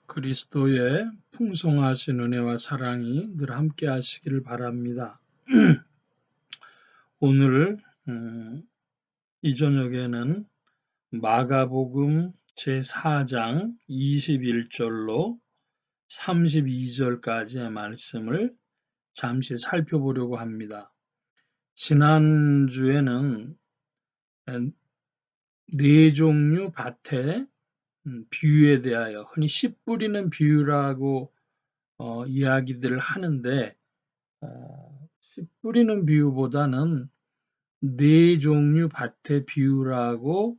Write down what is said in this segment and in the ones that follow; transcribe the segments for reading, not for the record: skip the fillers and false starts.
그리스도의 풍성하신 은혜와 사랑이 늘 함께 하시기를 바랍니다. 오늘 이 저녁에는 마가복음 제4장 21절로 32절까지의 말씀을 잠시 살펴보려고 합니다. 지난주에는 네 종류 밭의 비유에 대하여 흔히 씨 뿌리는 비유라고 이야기들을 하는데 씨 뿌리는 비유보다는 네 종류 밭의 비유라고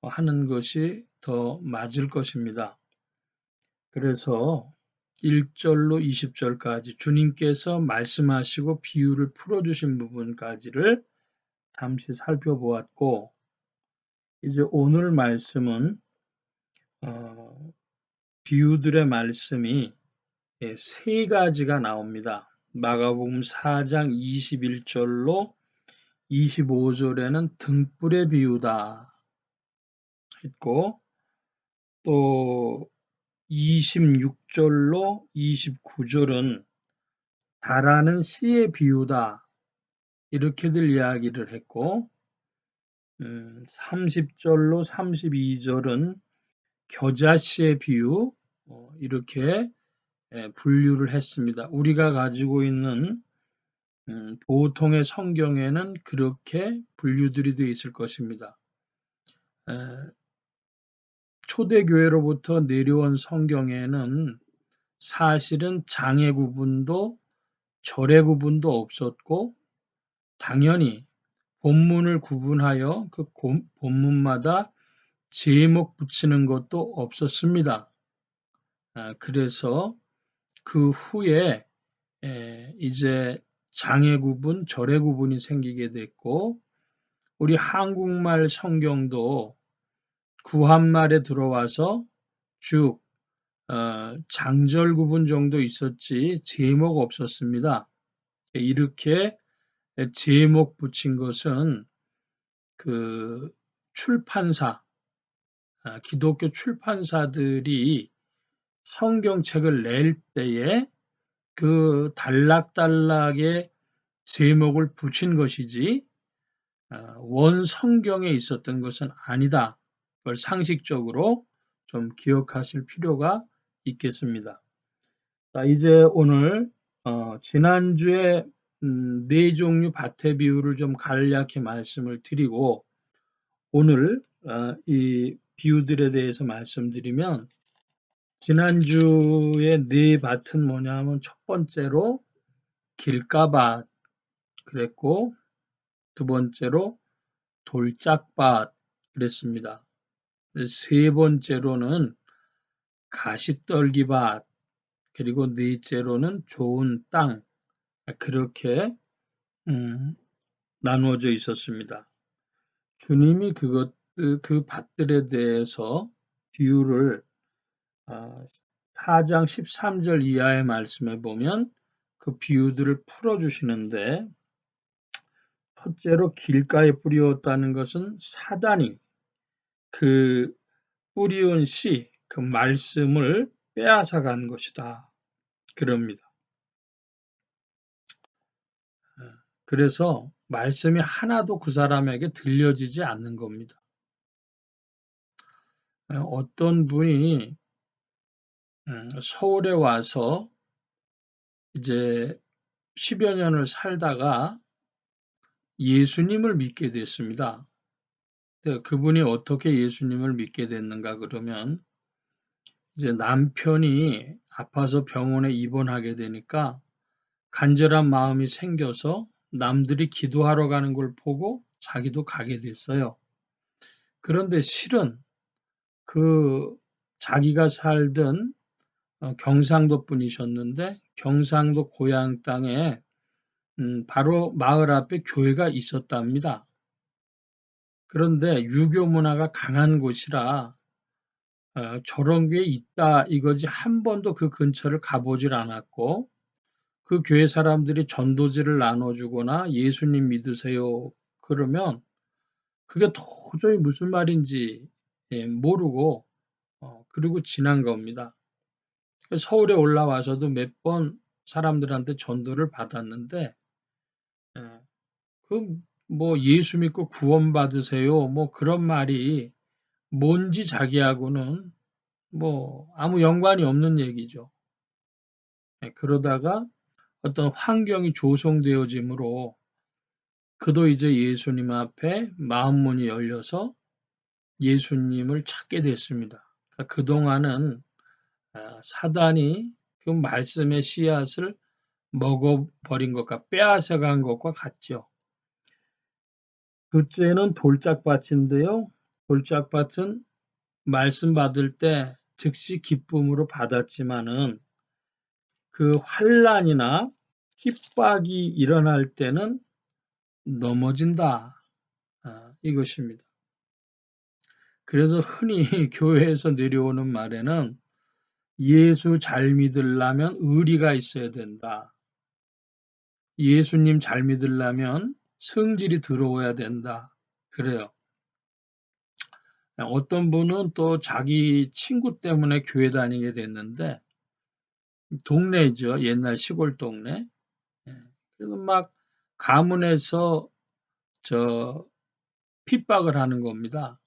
하는 것이 더 맞을 것입니다. 그래서 1절로 20절까지 주님께서 말씀하시고 비유를 풀어주신 부분까지를 잠시 살펴보았고, 이제 오늘 말씀은 비유들의 말씀이 세 가지가 나옵니다. 마가복음 4장 21절로 25절에는 등불의 비유다 했고, 또 26절로 29절은 달하는 씨의 비유다 이렇게들 이야기를 했고, 30절로 32절은 겨자씨의 비유 이렇게 분류를 했습니다. 우리가 가지고 있는 보통의 성경에는 그렇게 분류들이 되어 있을 것입니다. 초대교회로부터 내려온 성경에는 사실은 장의 구분도 절의 구분도 없었고, 당연히 본문을 구분하여 그 본문마다 제목 붙이는 것도 없었습니다. 그래서 그 후에 이제 장의 구분, 절의 구분이 생기게 됐고, 우리 한국말 성경도 구한말에 들어와서 쭉 장절 구분 정도 있었지 제목 없었습니다. 이렇게 제목 붙인 것은 그 출판사, 기독교 출판사들이 성경책을 낼 때에 그 단락단락에 제목을 붙인 것이지 원 성경에 있었던 것은 아니다. 그걸 상식적으로 좀 기억하실 필요가 있겠습니다. 자, 이제 오늘 지난주에 네 종류 밭의 비유를 좀 간략히 말씀을 드리고, 오늘 이 비유들에 대해서 말씀드리면, 지난주에 네 밭은 뭐냐면 첫 번째로 길가밭 그랬고, 두 번째로 돌짝밭 그랬습니다. 세 번째로는 가시떨기밭, 그리고 넷째로는 좋은 땅, 그렇게 나누어져 있었습니다. 주님이 그 밭들에 대해서 비유를 4장 13절 이하의 말씀에 보면 그 비유들을 풀어주시는데, 첫째로 길가에 뿌리었다는 것은 사단이 그 뿌리온 씨, 그 말씀을 빼앗아간 것이다. 그럽니다. 그래서 말씀이 하나도 그 사람에게 들려지지 않는 겁니다. 어떤 분이 서울에 와서 이제 10여 년을 살다가 예수님을 믿게 됐습니다. 그분이 어떻게 예수님을 믿게 됐는가 그러면, 이제 남편이 아파서 병원에 입원하게 되니까 간절한 마음이 생겨서 남들이 기도하러 가는 걸 보고 자기도 가게 됐어요. 그런데 실은 그 자기가 살던 경상도 분이셨는데, 경상도 고향 땅에 바로 마을 앞에 교회가 있었답니다. 그런데 유교 문화가 강한 곳이라 저런 게 있다 이거지 한 번도 그 근처를 가보질 않았고, 그 교회 사람들이 전도지를 나눠주거나 예수님 믿으세요 그러면 그게 도저히 무슨 말인지 모르고 그리고 지난 겁니다. 서울에 올라와서도 몇 번 사람들한테 전도를 받았는데, 예, 뭐 예수 믿고 구원받으세요, 뭐 그런 말이 뭔지 자기하고는 뭐 아무 연관이 없는 얘기죠. 예, 그러다가 어떤 환경이 조성되어짐으로 그도 이제 예수님 앞에 마음 문이 열려서 예수님을 찾게 됐습니다. 그동안은 사단이 그 말씀의 씨앗을 먹어버린 것과 빼앗아간 것과 같죠. 둘째는 돌짝밭인데요. 돌짝밭은 말씀 받을 때 즉시 기쁨으로 받았지만은 그 환난이나 핍박이 일어날 때는 넘어진다. 이것입니다. 그래서 흔히 교회에서 내려오는 말에는 예수 잘 믿으려면 의리가 있어야 된다. 예수님 잘 믿으려면 성질이 들어와야 된다. 그래요. 어떤 분은 또 자기 친구 때문에 교회 다니게 됐는데, 동네죠. 옛날 시골 동네. 예. 그래서 막 가문에서 저 핍박을 하는 겁니다.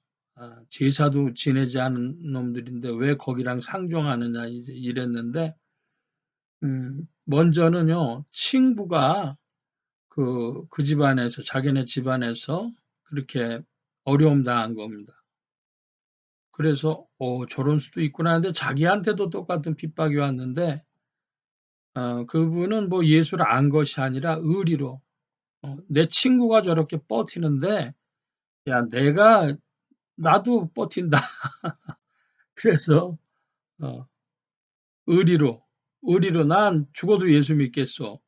제사도 지내지 않은 놈들인데 왜 거기랑 상종하느냐 이제 이랬는데, 먼저는요, 친구가 그 집안에서, 자기네 집안에서 그렇게 어려움 당한 겁니다. 그래서, 저런 수도 있구나 하는데 자기한테도 똑같은 핍박이 왔는데, 그분은 뭐 예수를 안 것이 아니라 의리로, 내 친구가 저렇게 버티는데, 야, 나도 버틴다. 그래서, 어, 의리로 난 죽어도 예수 믿겠어.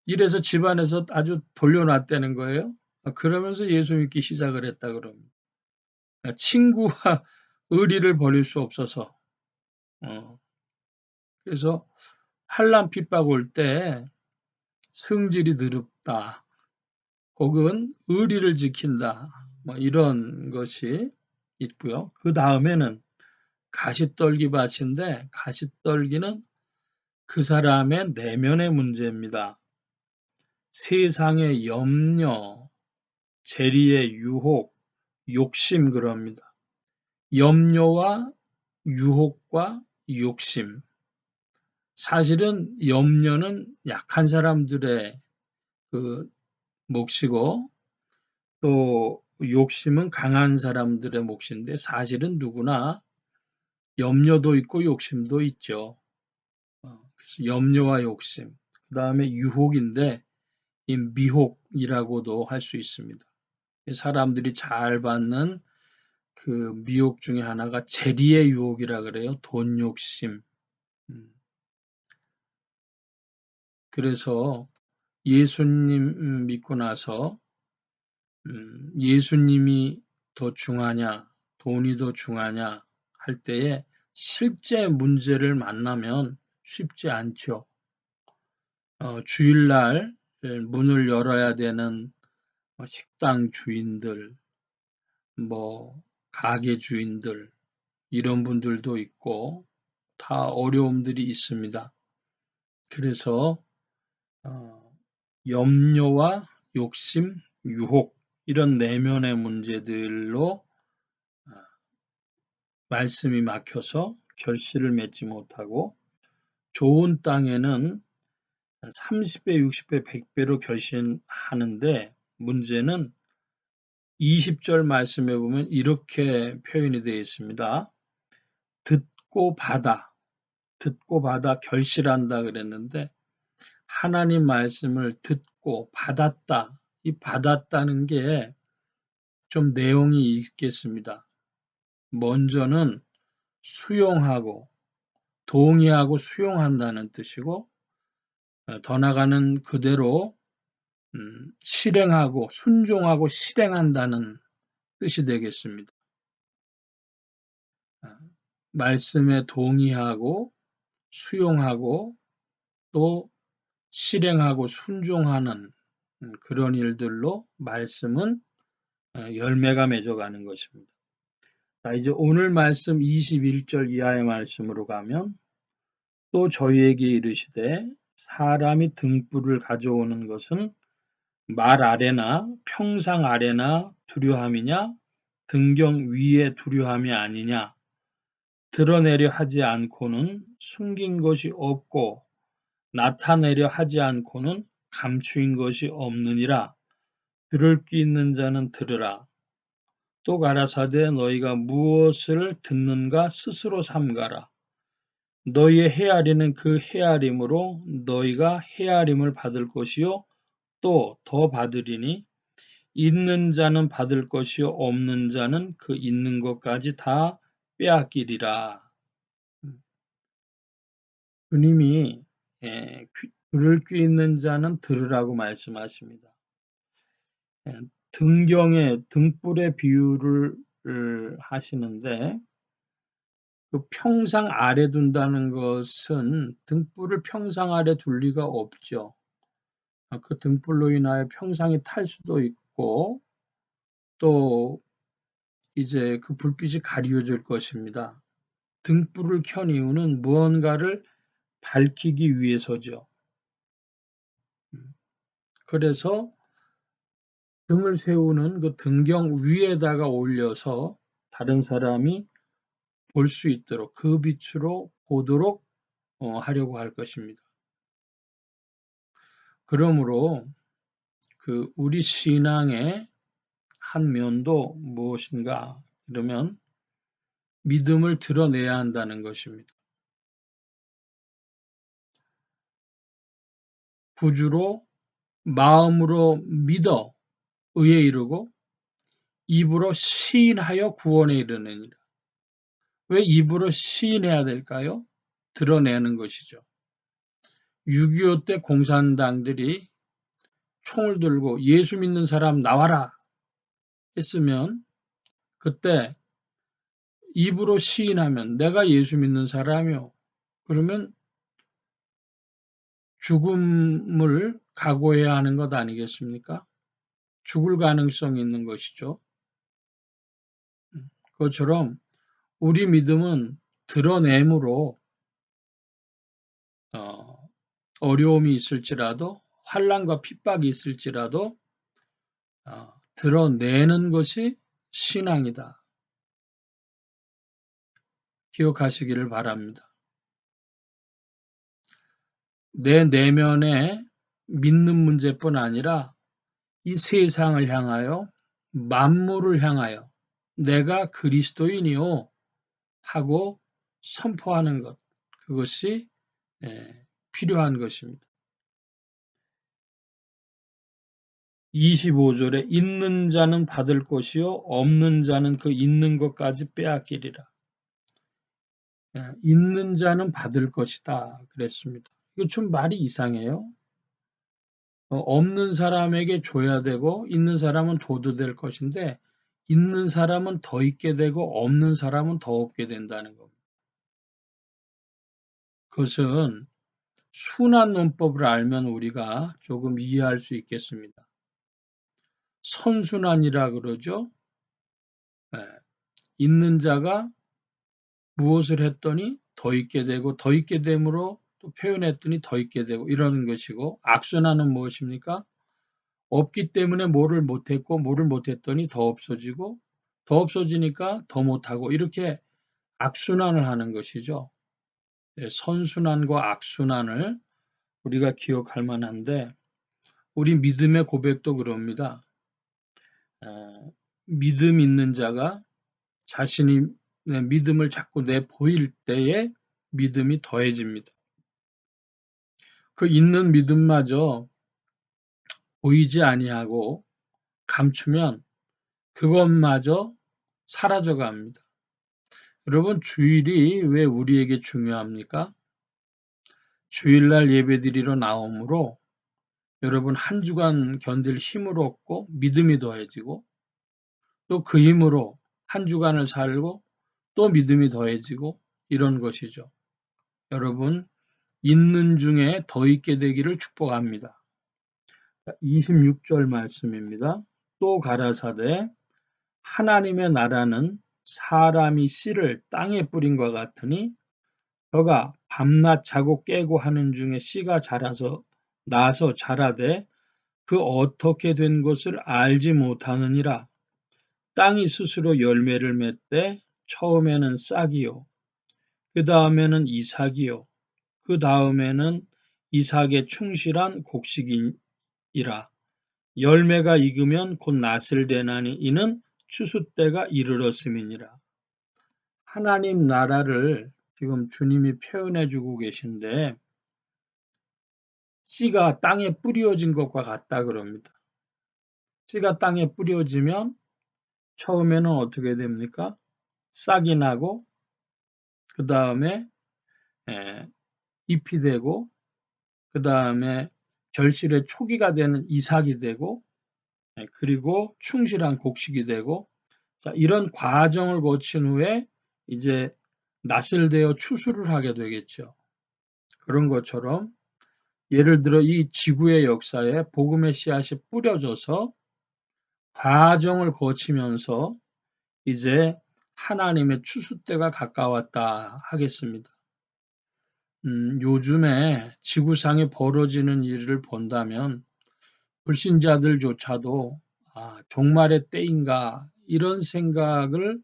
이래서 집안에서 아주 돌려놨다는 거예요. 그러면서 예수 믿기 시작을 했다 그럽니다. 친구와 의리를 버릴 수 없어서. 어, 그래서 환난 핍박 올 때 성질이 더럽다. 혹은 의리를 지킨다. 뭐 이런 것이 있고요. 그 다음에는 가시떨기 밭인데 가시떨기는 그 사람의 내면의 문제입니다. 세상의 염려, 재리의 유혹, 욕심 그럽니다. 염려와 유혹과 욕심. 사실은 염려는 약한 사람들의 그 몫이고 또 욕심은 강한 사람들의 몫인데 사실은 누구나 염려도 있고 욕심도 있죠. 그래서 염려와 욕심. 그다음에 유혹인데 이 미혹이라고도 할 수 있습니다. 사람들이 잘 받는 그 미혹 중에 하나가 재리의 유혹이라 그래요. 돈 욕심. 음. 그래서 예수님 믿고 나서 예수님이 더 중하냐, 돈이 더 중하냐 할 때에 실제 문제를 만나면 쉽지 않죠. 주일날 문을 열어야 되는 식당 주인들, 뭐 가게 주인들 이런 분들도 있고 다 어려움들이 있습니다. 그래서 염려와 욕심, 유혹 이런 내면의 문제들로 말씀이 막혀서 결실을 맺지 못하고 좋은 땅에는 30배, 60배, 100배로 결실하는데 문제는 20절 말씀에 보면 이렇게 표현이 되어 있습니다. 듣고 받아 결실한다 그랬는데 하나님 말씀을 듣고 받았다. 이 받았다는 게 좀 내용이 있겠습니다. 먼저는 수용하고 동의하고 수용한다는 뜻이고 더 나아가는 그대로 실행하고 순종하고 실행한다는 뜻이 되겠습니다. 말씀에 동의하고 수용하고 또 실행하고 순종하는 그런 일들로 말씀은 열매가 맺어가는 것입니다. 자, 이제 오늘 말씀 21절 이하의 말씀으로 가면 또 저희에게 이르시되 사람이 등불을 가져오는 것은 말 아래나 평상 아래나 두려함이냐 등경 위에 두려함이 아니냐 드러내려 하지 않고는 숨긴 것이 없고 나타내려 하지 않고는 감추인 것이 없느니라. 들을 귀 있는 자는 들으라. 또 가라사대 너희가 무엇을 듣는가 스스로 삼가라. 너희의 헤아리는 그 헤아림으로 너희가 헤아림을 받을 것이요 또 더 받으리니 있는 자는 받을 것이요 없는 자는 그 있는 것까지 다 빼앗기리라. 주님이 들을 귀 있는 자는 들으라고 말씀하십니다. 등경에 등불의 비유를 하시는데 그 평상 아래 둔다는 것은 등불을 평상 아래 둘 리가 없죠. 그 등불로 인하여 평상이 탈 수도 있고 또 이제 그 불빛이 가려질 것입니다. 등불을 켠 이유는 무언가를 밝히기 위해서죠. 그래서 등을 세우는 그 등경 위에다가 올려서 다른 사람이 볼 수 있도록 그 빛으로 보도록 하려고 할 것입니다. 그러므로 그 우리 신앙의 한 면도 무엇인가? 그러면 믿음을 드러내야 한다는 것입니다. 구주로 마음으로 믿어 의에 이르고 입으로 시인하여 구원에 이르느니라. 왜 입으로 시인해야 될까요? 드러내는 것이죠. 6.25 때 공산당들이 총을 들고 예수 믿는 사람 나와라 했으면 그때 입으로 시인하면 내가 예수 믿는 사람이요. 그러면 죽음을 각오해야 하는 것 아니겠습니까? 죽을 가능성이 있는 것이죠. 그것처럼 우리 믿음은 드러냄으로 어려움이 있을지라도 환난과 핍박이 있을지라도 드러내는 것이 신앙이다. 기억하시기를 바랍니다. 내 내면에 믿는 문제뿐 아니라 이 세상을 향하여 만물을 향하여 내가 그리스도인이요 하고 선포하는 것 그것이 필요한 것입니다. 25절에 있는 자는 받을 것이요 없는 자는 그 있는 것까지 빼앗기리라. 있는 자는 받을 것이다 그랬습니다. 이거 좀 말이 이상해요. 없는 사람에게 줘야 되고 있는 사람은 둬도 될 것인데 있는 사람은 더 있게 되고 없는 사람은 더 없게 된다는 겁니다. 그것은 순환 논법을 알면 우리가 조금 이해할 수 있겠습니다. 선순환이라 그러죠. 있는 자가 무엇을 했더니 더 있게 되고 더 있게 됨으로 또 표현했더니 더 있게 되고 이러는 것이고 악순환은 무엇입니까? 없기 때문에 뭐를 못했고 뭐를 못했더니 더 없어지고 더 없어지니까 더 못하고 이렇게 악순환을 하는 것이죠. 선순환과 악순환을 우리가 기억할 만한데 우리 믿음의 고백도 그럽니다. 믿음 있는 자가 자신이 믿음을 자꾸 내보일 때에 믿음이 더해집니다. 그 있는 믿음마저 보이지 아니하고 감추면 그것마저 사라져 갑니다. 여러분 주일이 왜 우리에게 중요합니까? 주일날 예배드리러 나오므로 여러분 한 주간 견딜 힘을 얻고 믿음이 더해지고 또 그 힘으로 한 주간을 살고 또 믿음이 더해지고 이런 것이죠. 여러분 있는 중에 더 있게 되기를 축복합니다. 26절 말씀입니다. 또 가라사대 하나님의 나라는 사람이 씨를 땅에 뿌린 것 같으니 저가 밤낮 자고 깨고 하는 중에 씨가 나서 자라되 그 어떻게 된 것을 알지 못하느니라. 땅이 스스로 열매를 맺되 처음에는 싹이요 그 다음에는 이삭이요 그 다음에는 이삭에 충실한 곡식이라. 열매가 익으면 곧 낫을 대나니 이는 추수 때가 이르렀음이니라. 하나님 나라를 지금 주님이 표현해 주고 계신데 씨가 땅에 뿌려진 것과 같다 그럽니다. 씨가 땅에 뿌려지면 처음에는 어떻게 됩니까? 싹이 나고 그 다음에 잎이 되고 그 다음에 결실의 초기가 되는 이삭이 되고 그리고 충실한 곡식이 되고 자, 이런 과정을 거친 후에 이제 낫을 되어 추수를 하게 되겠죠. 그런 것처럼 예를 들어 이 지구의 역사에 복음의 씨앗이 뿌려져서 과정을 거치면서 이제 하나님의 추수 때가 가까웠다 하겠습니다. 요즘에 지구상에 벌어지는 일을 본다면 불신자들조차도 종말의 때인가 이런 생각을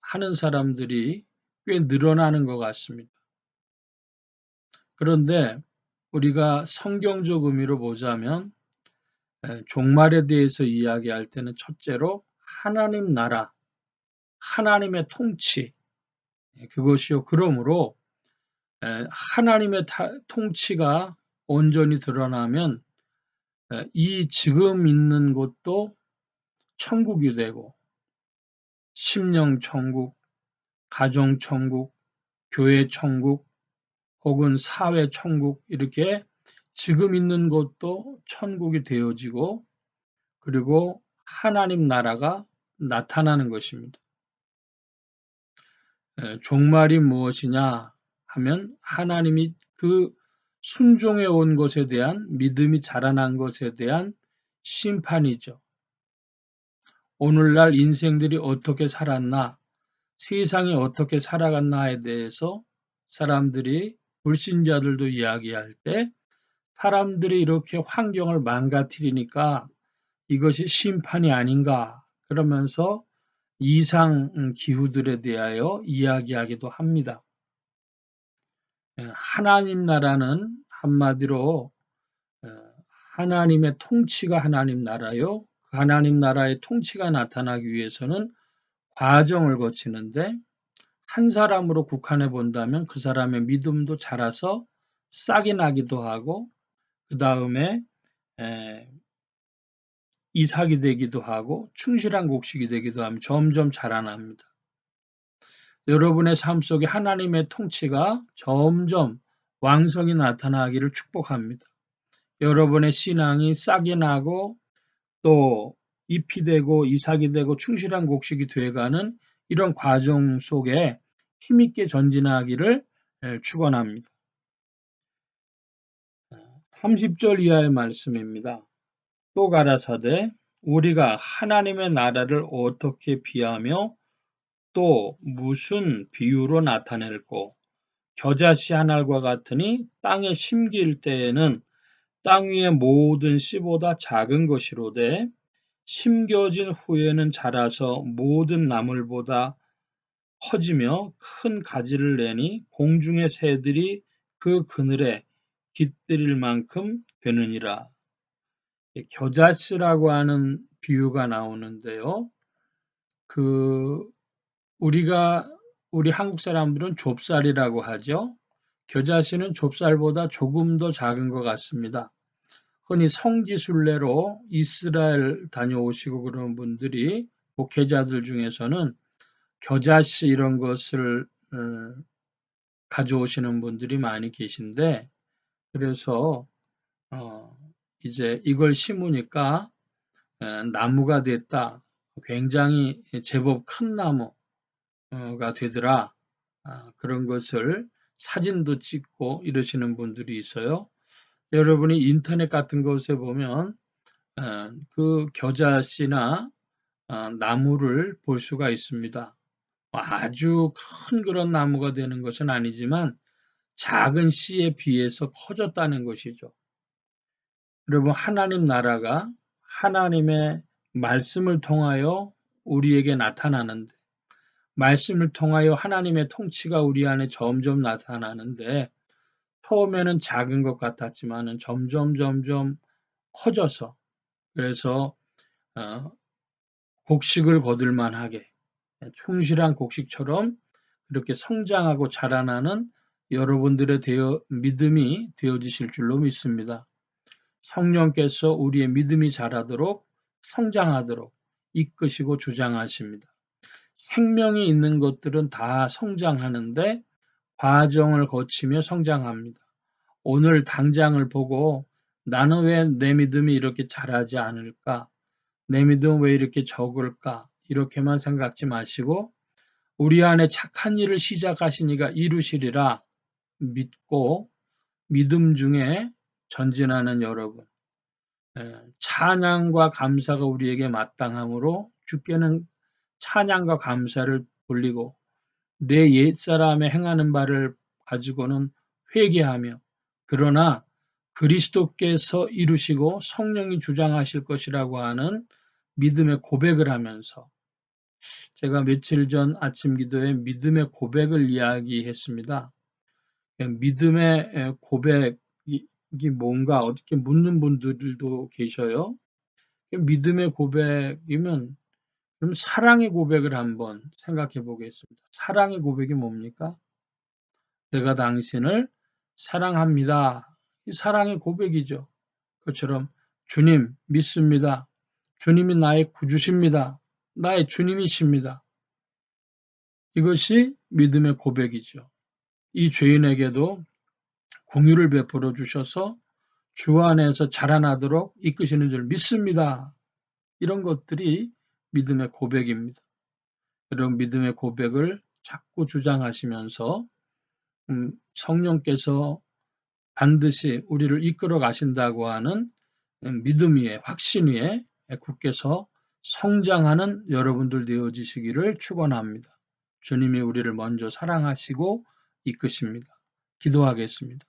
하는 사람들이 꽤 늘어나는 것 같습니다. 그런데 우리가 성경적 의미로 보자면 종말에 대해서 이야기할 때는 첫째로 하나님 나라, 하나님의 통치 그것이요. 그러므로 하나님의 통치가 온전히 드러나면 이 지금 있는 곳도 천국이 되고 심령 천국, 가정 천국, 교회 천국 혹은 사회 천국 이렇게 지금 있는 곳도 천국이 되어지고 그리고 하나님 나라가 나타나는 것입니다. 종말이 무엇이냐 하면 하나님이 그 순종해 온 것에 대한 믿음이 자라난 것에 대한 심판이죠. 오늘날 인생들이 어떻게 살았나, 세상이 어떻게 살아갔나에 대해서 사람들이 불신자들도 이야기할 때 사람들이 이렇게 환경을 망가뜨리니까 이것이 심판이 아닌가 그러면서 이상 기후들에 대하여 이야기하기도 합니다. 하나님 나라는 한마디로 하나님의 통치가 하나님 나라요. 그 하나님 나라의 통치가 나타나기 위해서는 과정을 거치는데 한 사람으로 국한해 본다면 그 사람의 믿음도 자라서 싹이 나기도 하고 그 다음에 이삭이 되기도 하고 충실한 곡식이 되기도 하면 점점 자라납니다. 여러분의 삶 속에 하나님의 통치가 점점 왕성히 나타나기를 축복합니다. 여러분의 신앙이 싹이 나고 또 잎이 되고 이삭이 되고 충실한 곡식이 되어가는 이런 과정 속에 힘있게 전진하기를 축원합니다. 30절 이하의 말씀입니다. 또 가라사대 우리가 하나님의 나라를 어떻게 비하며 또 무슨 비유로 나타낼꼬 겨자씨 한 알과 같으니 땅에 심길 때에는 땅 위의 모든 씨보다 작은 것이로되 심겨진 후에는 자라서 모든 나물보다 커지며 큰 가지를 내니 공중의 새들이 그 그늘에 깃들일 만큼 되느니라. 겨자씨라고 하는 비유가 나오는데요. 우리 한국 사람들은 좁쌀이라고 하죠. 겨자씨는 좁쌀보다 조금 더 작은 것 같습니다. 흔히 성지순례로 이스라엘 다녀오시고 그런 분들이 목회자들 중에서는 겨자씨 이런 것을 가져오시는 분들이 많이 계신데 그래서 이제 이걸 심으니까 나무가 됐다. 굉장히 제법 큰 나무가 되더라. 그런 것을 사진도 찍고 이러시는 분들이 있어요. 여러분이 인터넷 같은 곳에 보면 그 겨자씨나 나무를 볼 수가 있습니다. 아주 큰 그런 나무가 되는 것은 아니지만 작은 씨에 비해서 커졌다는 것이죠. 여러분, 하나님 나라가 하나님의 말씀을 통하여 우리에게 나타나는데, 말씀을 통하여 하나님의 통치가 우리 안에 점점 나타나는데, 처음에는 작은 것 같았지만은 점점 커져서, 그래서 곡식을 거둘 만하게, 충실한 곡식처럼 그렇게 성장하고 자라나는 여러분들의 믿음이 되어지실 줄로 믿습니다. 성령께서 우리의 믿음이 자라도록 성장하도록 이끄시고 주장하십니다. 생명이 있는 것들은 다 성장하는데 과정을 거치며 성장합니다. 오늘 당장을 보고 나는 왜 내 믿음이 이렇게 자라지 않을까? 내 믿음은 왜 이렇게 적을까? 이렇게만 생각지 마시고 우리 안에 착한 일을 시작하신 이가 이루시리라 믿고 믿음 중에 전진하는 여러분, 찬양과 감사가 우리에게 마땅하므로 주께는 찬양과 감사를 돌리고 내 옛사람의 행하는 바를 가지고는 회개하며, 그러나 그리스도께서 이루시고 성령이 주장하실 것이라고 하는 믿음의 고백을 하면서, 제가 며칠 전 아침 기도에 믿음의 고백을 이야기했습니다. 믿음의 고백이 뭔가 어떻게 묻는 분들도 계셔요. 믿음의 고백이면 그럼 사랑의 고백을 한번 생각해 보겠습니다. 사랑의 고백이 뭡니까? 내가 당신을 사랑합니다. 이 사랑의 고백이죠. 그처럼 주님 믿습니다. 주님이 나의 구주십니다. 나의 주님이십니다. 이것이 믿음의 고백이죠. 이 죄인에게도 공유를 베풀어 주셔서 주 안에서 자라나도록 이끄시는 줄 믿습니다. 이런 것들이 믿음의 고백입니다. 여러분, 믿음의 고백을 자꾸 주장하시면서 성령께서 반드시 우리를 이끌어 가신다고 하는 믿음 위에, 확신 위에 굳게서 성장하는 여러분들 되어지시기를 축원합니다. 주님이 우리를 먼저 사랑하시고 이끄십니다. 기도하겠습니다.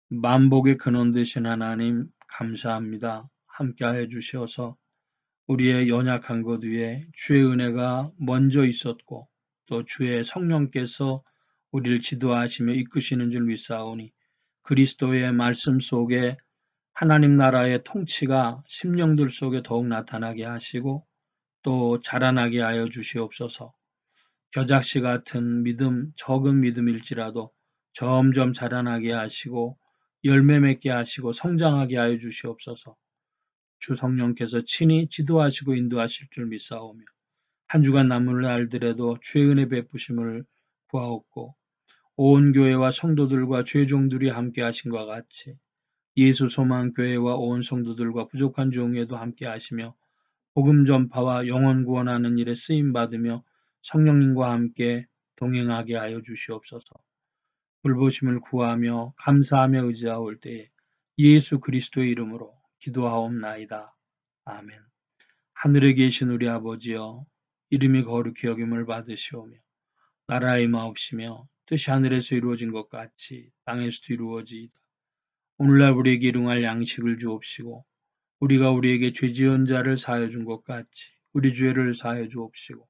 만복의 근원 되신 하나님, 감사합니다. 함께하여 주셔서 우리의 연약한 것 위에 주의 은혜가 먼저 있었고 또 주의 성령께서 우리를 지도하시며 이끄시는 줄 믿사오니 그리스도의 말씀 속에 하나님 나라의 통치가 심령들 속에 더욱 나타나게 하시고 또 자라나게 하여 주시옵소서. 겨자씨 같은 믿음, 적은 믿음일지라도 점점 자라나게 하시고 열매 맺게 하시고 성장하게 하여 주시옵소서. 주 성령께서 친히 지도하시고 인도하실 줄 믿사오며 한 주간 남은 날들에도 주의 은혜 베푸심을 구하옵고 온 교회와 성도들과 죄종들이 함께 하신 것과 같이 예수 소망 교회와 온 성도들과 부족한 종에도 함께 하시며 복음 전파와 영혼 구원하는 일에 쓰임 받으며 성령님과 함께 동행하게 하여 주시옵소서. 불보심을 구하며 감사하며 의지하올 때에 예수 그리스도의 이름으로 기도하옵나이다. 아멘. 하늘에 계신 우리 아버지여, 이름이 거룩히 여김을 받으시오며 나라의 마옵시며 뜻이 하늘에서 이루어진 것 같이 땅에서도 이루어지이다. 오늘날 우리에게 일용할 양식을 주옵시고 우리가 우리에게 죄 지은 자를 사하여 준 것 같이 우리 죄를 사하여 주옵시고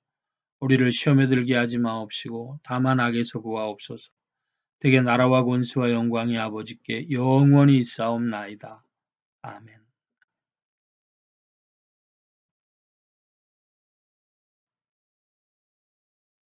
우리를 시험에 들게 하지 마옵시고 다만 악에서 구하옵소서. 대개 나라와 권세와 영광이 아버지께 영원히 있사옵나이다. 아멘.